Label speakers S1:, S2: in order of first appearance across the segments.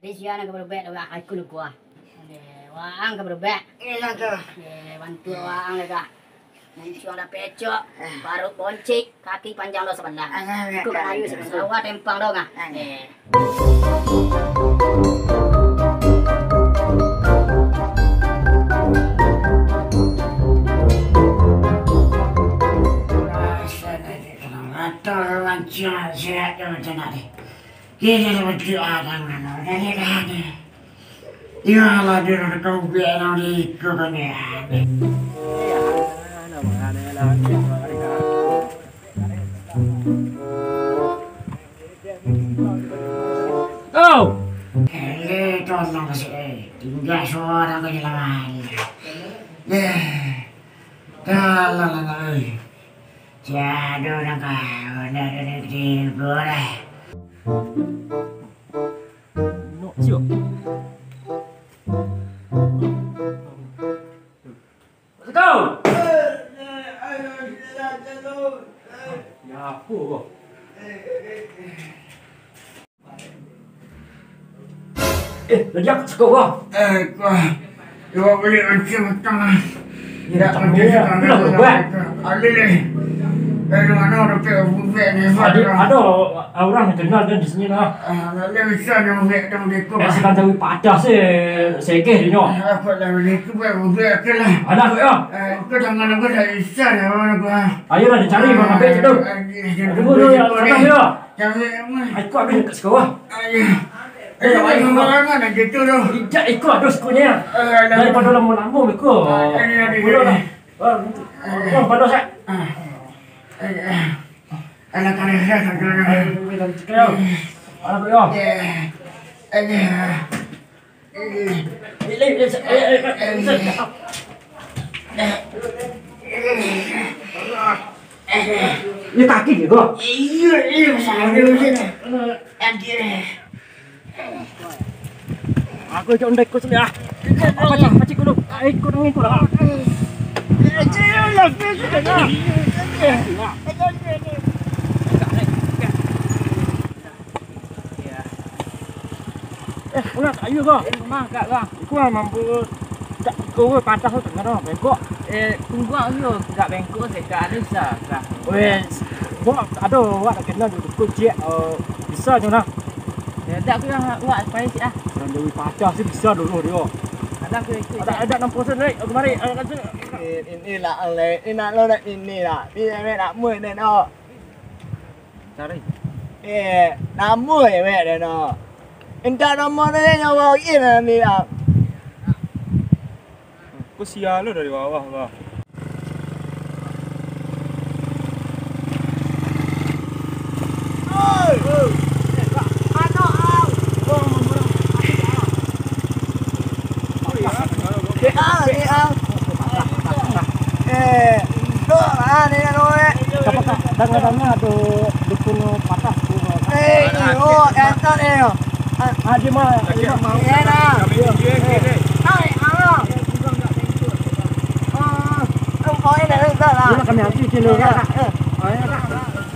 S1: Pesiana ka berubek dah aku lu kuah. Waang ka berubek.
S2: Ilang ka.
S1: Bantu waang dah. Nanti ada pecok, baru boncik, kaki panjang lo sebelah. Ikut kayu sebelah tempang dong ah.
S2: Atau lancar sihat macam mana? Kita mesti ada mana? Dari mana? Ya lah dia nak kau biar nak ikut ni.
S3: Oh,
S2: tolong sih, tinggal suara kau jalan. Tolong lah. Jadi orang kau nak negeri boleh.
S3: no, siapa? Kau? Ya apa kau? Lagi aku suka kau.
S2: Kau boleh macam tengah.
S3: Ya, tak boleh. Kenapa buat?
S2: Ada ni. Mana orang buat ni?
S3: Ada orang yang kenal kan di sini lah.
S2: Lalu bisa dia buat tentang dia kau.
S3: Sekarang tahu padah sekeh dia ni.
S2: Aku dah boleh tu buat ke lah.
S3: Ada aku ya.
S2: Kau jangan aku dah bisa dah orang aku.
S3: Ayolah dicari bang ambil tu. Tunggu dulu ya, datang ya.
S2: Jangan.
S3: Aku ambil dekat sekolah.
S2: Ayo mana nak gitu tu?
S3: Tidak ikut ada sekolahnya. Daripada lama-lama ikut. Boleh lah. Pada saya.
S2: Anak anak saya tak kena.
S3: Bilang cakap. Anak ya. Ini kaki dia kok.
S2: Iya salah dia macam
S3: Aku ikut undek kau sini ah. Pacik dulu. Ikut dengan ikut lah. Ulat ayo kau. Mah kak kau. Aku mampu tak kau patah tu tengah bengkok.
S4: Tunggu aku tak bengkok dekat ada sah.
S3: Wes. Gua ada awak nak kenal duduk je. Bisa je lah.
S4: Ya tak aku yang buat supaya sih ah.
S3: Dan Dewi patah sih bisa dulu dia.
S4: Ada aku ikut.
S3: Ada 6% lagi. Aku mari.
S4: Inilah oleh. Ini nak lo nak inilah. Ini nak mui ni no.
S3: Cari.
S4: Nak mui ni no. Entah nama ni yang bawa ini lah.
S3: Kau sial lo dari bawah kau. Kadang-kadangnya ada dukun patah tu.
S4: Entar ni.
S3: Ada mah.
S4: Ya nah. Hai, halo. Kau ini dah entar lah.
S3: Dia kami nanti kilo kan.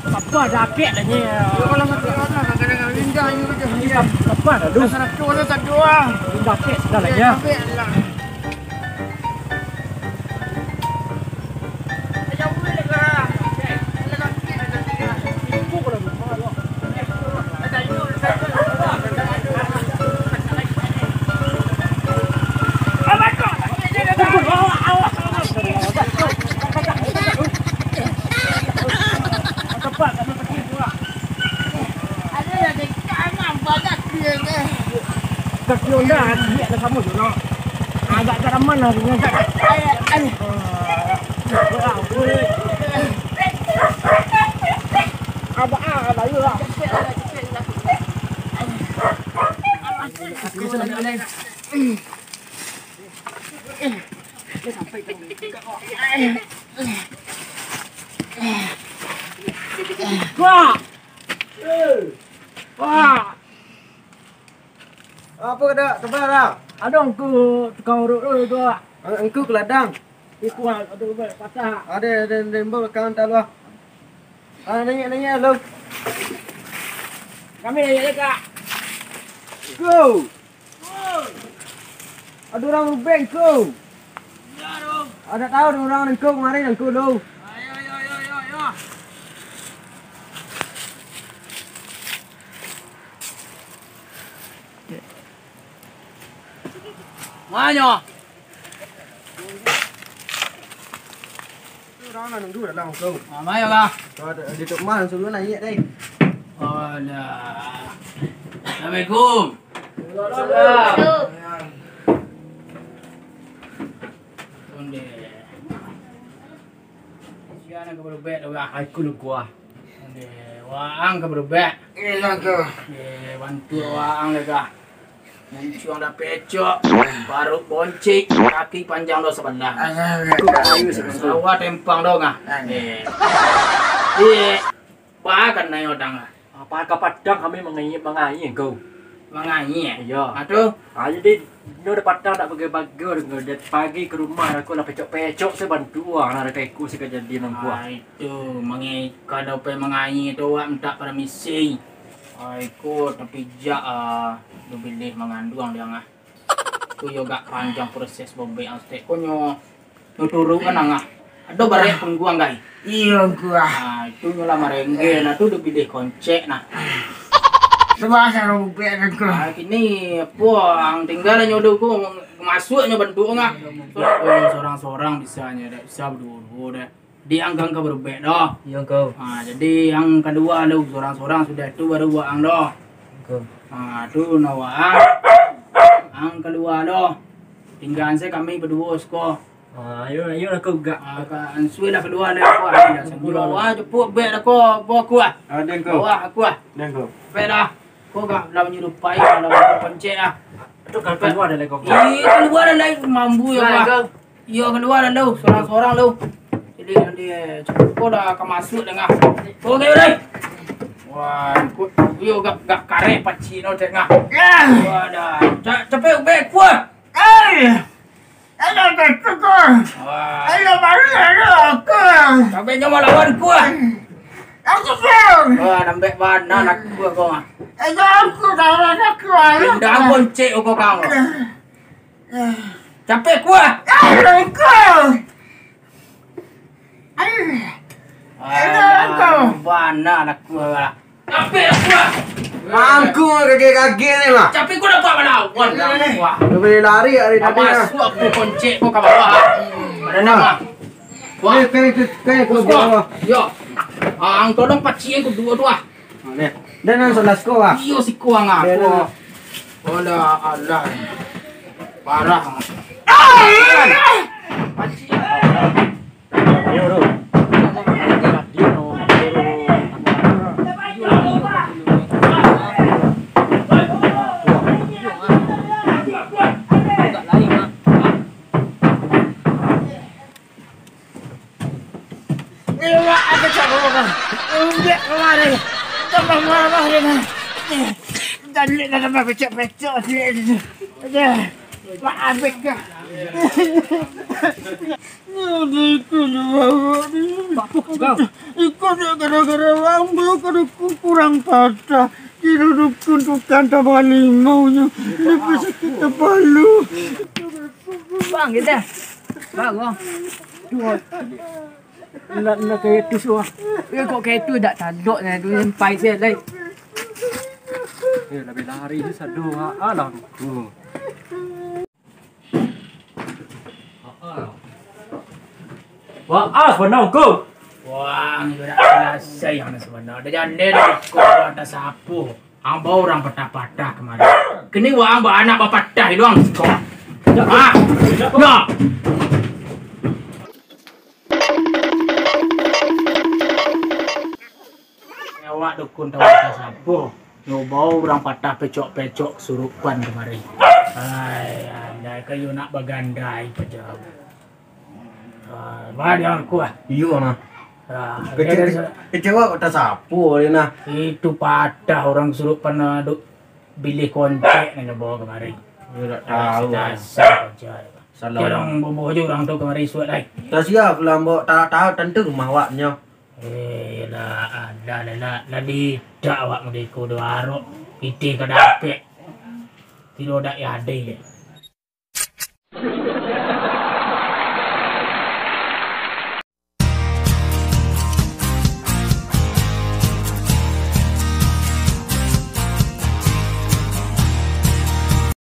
S3: Apa jaket ni?
S2: Kalau kata kadang-kadang lindah ni macam
S3: Apa dah lu?
S2: Sana tu ada tak dua.
S3: Jaket sudah lah ya. Kaki onda dia ada sama tu no. Agak teraman lah dengan tak. Ada ayo lah. Aku nak oleh. Sampai ke Wah. Wah.
S4: Apa dah? Tebar dah.
S3: Ada aku tukang urut tu.
S4: Engkau ke ladang.
S3: Iku ada patah.
S4: Ada dembo kawan tak lu. Nanya lu.
S3: Kami nanya Kak.
S4: Go. Ada orang rubeng kau. Ada tahu orang nengkau kemarin nengkau lu.
S2: Ayo. Mana?
S4: Orang là nengkau dah lang kau.
S2: Mana lah?
S4: Di tok mana suruh naik đây.
S2: Alah. Assalamualaikum. Onde. Siapa yang berubah dah?
S3: Aku lu gua.
S2: Onde. Waang ke berubah.
S4: Iya kau.
S2: Bantu waang lega. Muncul dah pecok, baru boncik, kaki panjang do sebelah. Ayo sebelah tempang do ngah. Pakan na yodang.
S3: Apa Padang kami mengayi kau.
S2: Manganyi.
S3: Iya.
S2: Aduh.
S3: Jadi no da Padang tak bagi-bagi dari pagi ke rumah aku lah pecok-pecok saya bantu orang ada kaiku sih kejadian gua.
S2: Itu mangi kada pe manganyi tu wak minta pada misi. Aiku tapi jak du bilih mengandung dia ngah. Tu yoga panjang proses bombe aste konyo nuturu kan ngah. Ado bare pengguang gai.
S4: Iya gua.
S2: Itu nyola marengge na tu du bilih koncek nah.
S4: Sebasa rubeng kau.
S2: Kini puang tinggal nyodo ku masuknya bentuk ngah. Seorang-seorang bisa berdua dianggang ke berbeda dah.
S3: Iya kau.
S2: Jadi yang kedua lu seorang-seorang sudah itu baru waang dah.
S3: Kau.
S2: Tu nawaang. Yang kedua dah. Tinggal saya kami berdua sko.
S3: Ayo aku gak.
S2: Kan sudah kedua dah aku ada senjata cepuk bet aku bawa aku ah.
S3: Ada
S2: Bawa aku ah.
S3: Dan kau.
S2: Bet dah. Kau gak dah menyerupai dalam pencet ah.
S3: Itu kan keluar dari kau.
S2: Keluar dah lain mampu ya kau. Iya keluar dah lu seorang-seorang lu. Jadi nanti kau dah akan masuk dengan. Kau ke mana? Wah, yo gak kare paci no tengah. Wah dah. Cepet bek kuat.
S4: Ada kau.
S2: Wah.
S4: Ada baru ada aku.
S2: Sampai nyawa lawan kuat.
S4: Aku kau.
S2: Wah, nambah mana nak kuat kau ah.
S4: Ada aku dah aku.
S2: Dah boncek kau kau. Capek kuat.
S4: Ada kau.
S2: Mana nak kuat. Capek kuat.
S4: Aku kaki-kaki ni mah.
S2: Capek kau dapat mana? Wah.
S4: Boleh lari hari tadi.
S2: Masuk aku boncek kau ke bawah. Ada nama. Wah.
S4: Kayak aku bawa.
S2: Yo. Ang tolong paci aku dua-dua.
S4: Dan yang sudah sekolah.
S2: Iyo si kuang aku. Alah. Parah. Paci.
S3: Ayo bro.
S4: Ada cakap. Udah kemarin. Tambah marah dia. Dan dia dah pecah-pecah dia. Ada. Maafik kah? Ikut gara-gara lambu kada kurang patah. Dirudukkan tukang tambah limaunya. Lepas kita palu.
S1: Bang kita. Bang.
S3: Nak kayak tu semua.
S1: Ya kok kayak itu tak tanduk ni tu sampai saya lai.
S3: Ya lebih lari tu sadu alah. Wah, benar kau.
S2: Wah, ini dah selesai yang sebenar. Dah jande dah kau ada sapu. Ang bau orang patah-patah kemarin. Kini wah ang anak patah doang kau. Ah, no. Awak dukun tahu ada sapu. Yo bau orang patah pecok-pecok surupan kemarin. Ai, andai kayu nak bagandai pejam. Badi aku ah.
S4: Iya nah.
S2: Kecil
S4: Kecewa kota sapu dia nah.
S2: Itu patah orang surupan duk bilih koncek ni bawa kemarin.
S4: Ya tak tahu.
S2: Dasar aja.
S4: Salah.
S2: Orang bobo je orang tu kemarin suat lai.
S4: Tak siap lambo tak tahu tentu rumah awaknya.
S2: Lah ada tidak awak mereka doa arok. Iti ke dapet. Tidak ada ya ada.